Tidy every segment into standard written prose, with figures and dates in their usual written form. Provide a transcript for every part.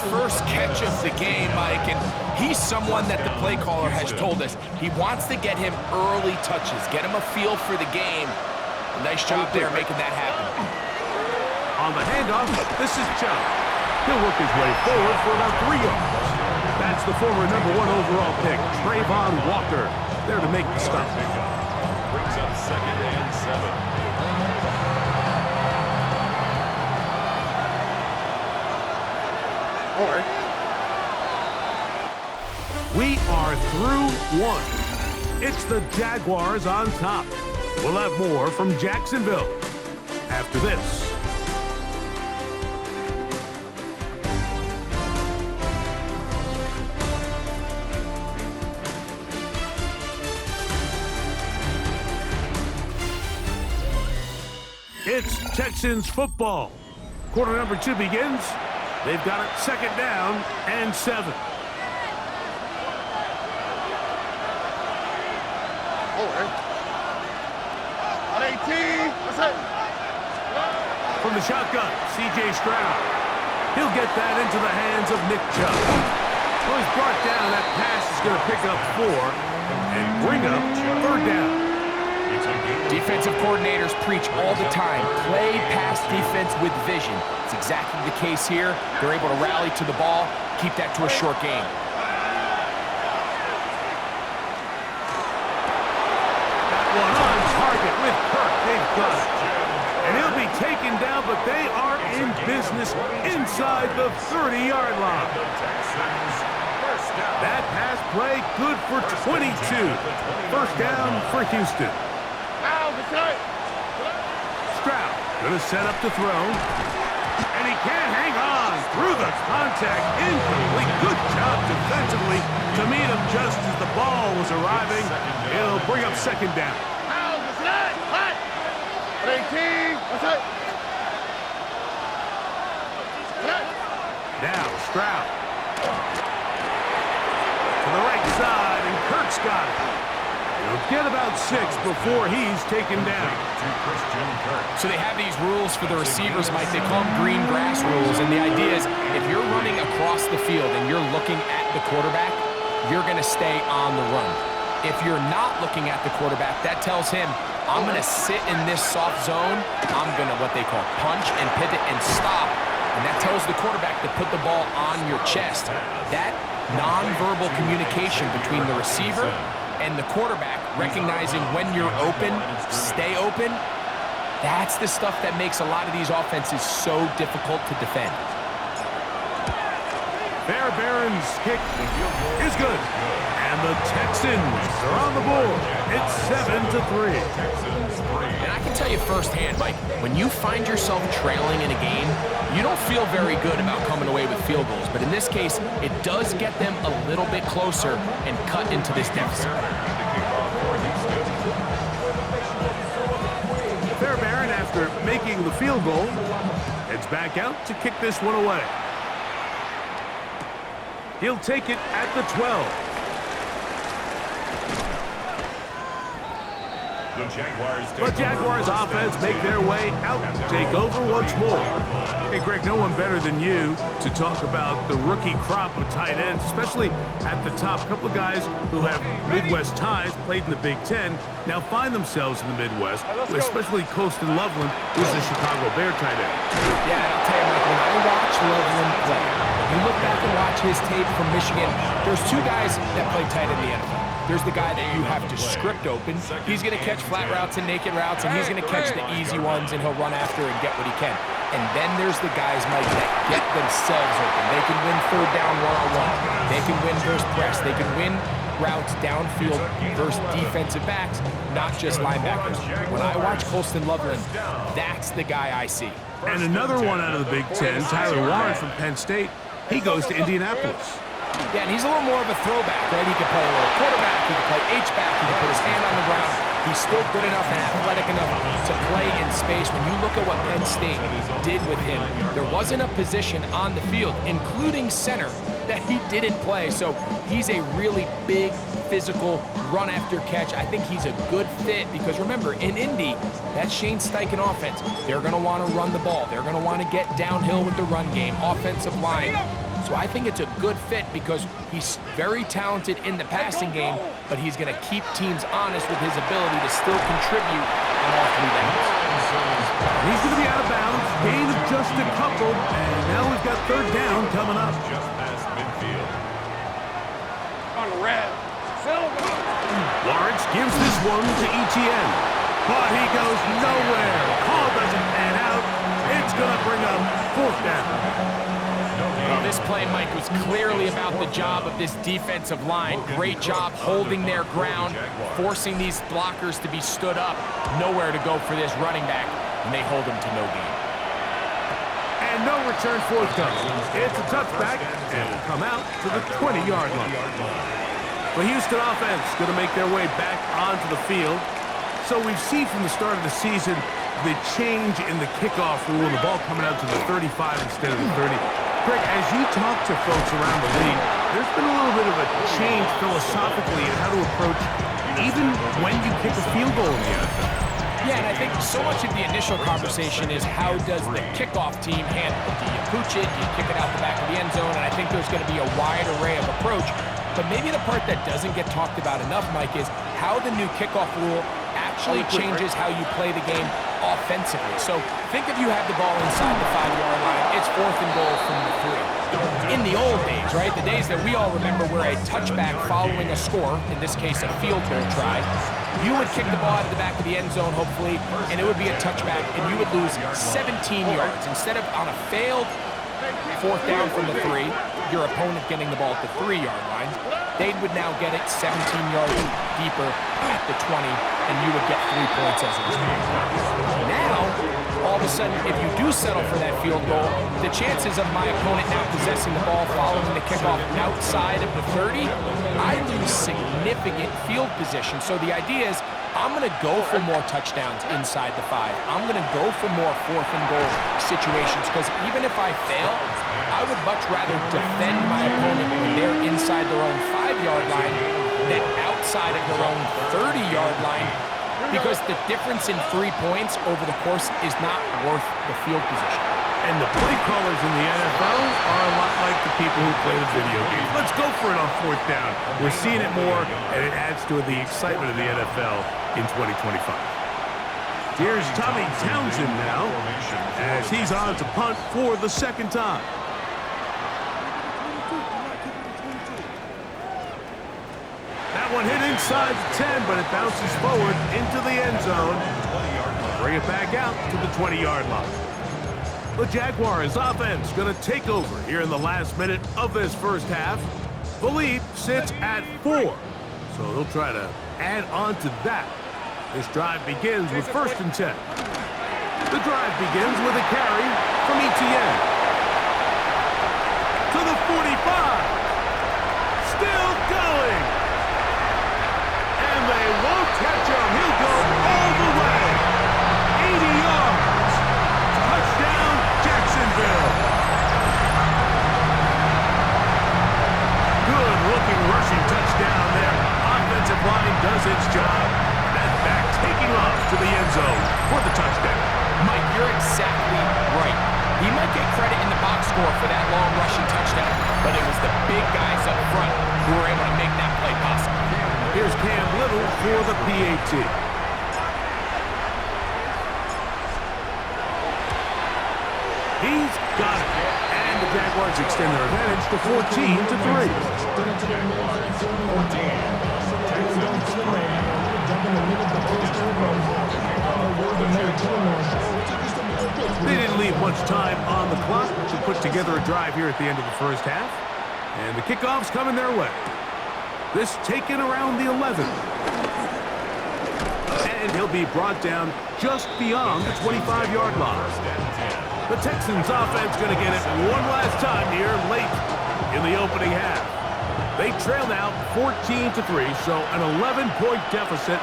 first catch of the game, Mike, and he's someone that the play caller has told us he wants to get him early touches, get him a feel for the game. A nice job there making that happen. On the handoff, this is Chubb. He'll work his way forward for about 3 yards. That's the former #1 overall pick, Trayvon Walker, there to make the stop. Brings up 2nd and 7. We are through 1. It's the Jaguars on top. We'll have more from Jacksonville after this. It's Texans football. Quarter number 2 begins. They've got it 2nd down and 7. On 18, what's that? From the shotgun, C.J. Stroud. He'll get that into the hands of Nick Chubb. Well, he's brought down. That pass is going to pick up 4 and bring up 3rd down. Defensive coordinators preach all the time, play pass defense with vision. It's exactly the case here. They're able to rally to the ball, keep that to a short game. That one on target with Kirk. They've got it. And he'll be taken down, but they are in business inside the 30-yard line. That pass play good for 22. 1st down for Houston. Stroud going to set up to throw. And he can't hang on through the contact. Incomplete. Good job defensively to meet him just as the ball was arriving. It'll bring up 2nd down. 18, what's that? Now Stroud. To the right side, and Kirk's got it. He'll get about 6 before he's taken down. So they have these rules for the receivers, Mike. They call them green grass rules. And the idea is if you're running across the field and you're looking at the quarterback, you're going to stay on the run. If you're not looking at the quarterback, that tells him, I'm going to sit in this soft zone. I'm going to what they call punch and pivot and stop. And that tells the quarterback to put the ball on your chest. That nonverbal communication between the receiver and the quarterback, recognizing when you're open, stay open, that's the stuff that makes a lot of these offenses so difficult to defend. Fairbairn's kick is good. And the Texans are on the board. It's 7-3. And I can tell you firsthand, Mike, when you find yourself trailing in a game, you don't feel very good about coming away with field goals. But in this case, it does get them a little bit closer and cut into this deficit. Fairbairn, after making the field goal, heads back out to kick this one away. He'll take it at the 12. The Jaguars offense make their way out to take over once more. Hey, Greg, no one better than you to talk about the rookie crop of tight ends, especially at the top. A couple of guys who have Midwest ties, played in the Big Ten, now find themselves in the Midwest, especially Colston Loveland, who's the Chicago Bear tight end. Yeah, I'll tell you, Mike, when I watch Loveland play, you look back and watch his tape from Michigan, there's 2 guys that play tight in the NFL. There's the guy that you have to script open. He's going to catch flat routes and naked routes, and he's going to catch the easy ones, and he'll run after and get what he can. And then there's the guys, Mike, that get themselves open. They can win 3rd down one-on-one. They can win versus press. They can win routes downfield versus defensive backs, not just linebackers. When I watch Colston Loveland, that's the guy I see. And another one out of the Big Ten, Tyler Warren from Penn State, he goes to Indianapolis. Yeah, and he's a little more of a throwback, right? He can play a little quarterback, he can play H-back, he can put his hand on the ground. He's still good enough and athletic enough to play in space. When you look at what Penn State did with him, there wasn't a position on the field, including center, that he didn't play. So he's a really big, physical, run-after-catch. I think he's a good fit because, remember, in Indy, that Shane Steichen offense, they're going to want to run the ball. They're going to want to get downhill with the run game, offensive line. So I think it's a good fit because he's very talented in the passing game, but he's going to keep teams honest with his ability to still contribute on all 3 downs. He's going to be out of bounds, gain of just a couple, and now we've got 3rd down coming up. Just past midfield. On the red. Lawrence gives this one to Etienne, but he goes nowhere. Call doesn't pan out. It's going to bring up 4th down. Well, this play, Mike, was clearly about the job of this defensive line. Great job holding their ground, forcing these blockers to be stood up. Nowhere to go for this running back, and they hold him to no gain. And no return forthcoming. It's a touchback, and will come out to the 20-yard line. The Houston offense going to make their way back onto the field. So we've seen from the start of the season the change in the kickoff rule, the ball coming out to the 35 instead of the 30. Greg, as you talk to folks around the league, there's been a little bit of a change philosophically in how to approach even when you kick a field goal in the NFL. Yeah, and I think so much of the initial conversation is how does the kickoff team handle it? Do you pooch it? Do you kick it out the back of the end zone? And I think there's going to be a wide array of approach. But maybe the part that doesn't get talked about enough, Mike, is how the new kickoff rule actually changes how you play the game offensively. So think if you have the ball inside the 5-yard line, it's 4th and goal from the 3. In the old days, right, the days that we all remember where a touchback following a score, in this case a field goal try, you would kick the ball out of the back of the end zone, hopefully, and it would be a touchback, and you would lose 17 yards. Instead of on a failed 4th down from the 3, your opponent getting the ball at the 3-yard line, they would now get it 17 yards deeper at the 20, and you would get 3 points as a result. Now, all of a sudden, if you do settle for that field goal, the chances of my opponent now possessing the ball following the kickoff outside of the 30, I lose significant field position. So the idea is, I'm going to go for more touchdowns inside the 5. I'm going to go for more 4th and goal situations, because even if I fail, I would much rather defend my opponent when they're inside their own 5-yard line than outside of their own 30-yard line, because the difference in 3 points over the course is not worth the field position. And the play callers in the NFL are a lot like the people who play the video game. Let's go for it on 4th down. We're seeing it more, and it adds to the excitement of the NFL in 2025. Here's Tommy Townsend now, as he's on to punt for the 2nd time. That one hit inside the 10, but it bounces forward into the end zone. Bring it back out to the 20-yard line. The Jaguars offense going to take over here in the last minute of this first half. The lead sits at 4, so they'll try to add on to that. This drive begins with 1st and 10. The drive begins with a carry from Etienne to the 45. Still going. And they won't catch him. He'll go all the way. 80 yards. Touchdown, Jacksonville. Good-looking rushing touchdown there. Offensive line does its job. That back taking off to the end zone for the touchdown. Mike, you're exactly right. He might get credit in the box score for that long rushing touchdown, but it was the big guys up front who were able to make that play possible. Here's Cam Little for the PAT. He's got it. And the Jaguars extend their advantage to 14-3. They didn't leave much time on the clock to put together a drive here at the end of the first half. And the kickoff's coming their way. This taken around the 11. And he'll be brought down just beyond the 25-yard line. The Texans offense going to get it one last time here late in the opening half. They trail now 14-3, so an 11-point deficit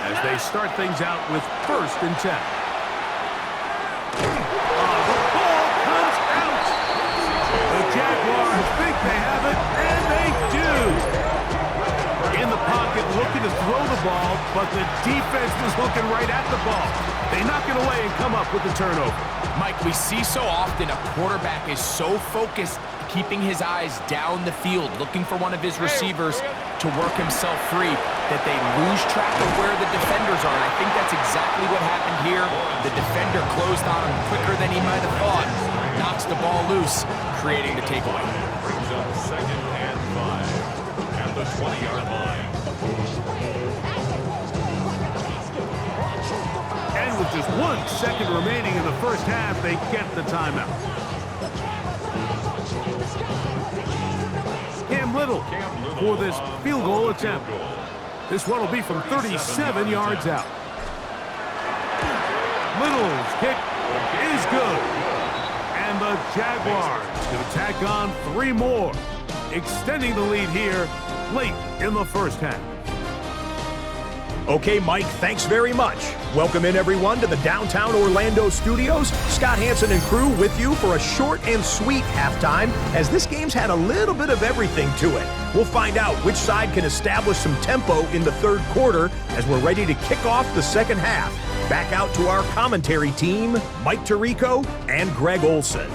as they start things out with 1st and 10. The ball comes out. The Jaguars think they have it, and they do. In the pocket, looking to throw the ball, but the defense was looking right at the ball. They knock it away and come up with the turnover. Mike, we see so often a quarterback is so focused, keeping his eyes down the field, looking for one of his receivers to work himself free, that they lose track of where the defenders are. And I think that's exactly what happened here. The defender closed on him quicker than he might have thought, knocks the ball loose, creating the takeaway. Brings up 2nd and 5 at the 20-yard line. And with just 1 second remaining in the first half, they get the timeout. Cam Little for this field goal attempt. This one will be from 37 yards out. Little's kick is good. And the Jaguars going to tack on 3 more, extending the lead here late in the first half. Okay, Mike, thanks very much. Welcome in, everyone, to the downtown Orlando studios. Scott Hansen and crew with you for a short and sweet halftime, as this game's had a little bit of everything to it. We'll find out which side can establish some tempo in the third quarter as we're ready to kick off the second half. Back out to our commentary team, Mike Tirico and Greg Olson.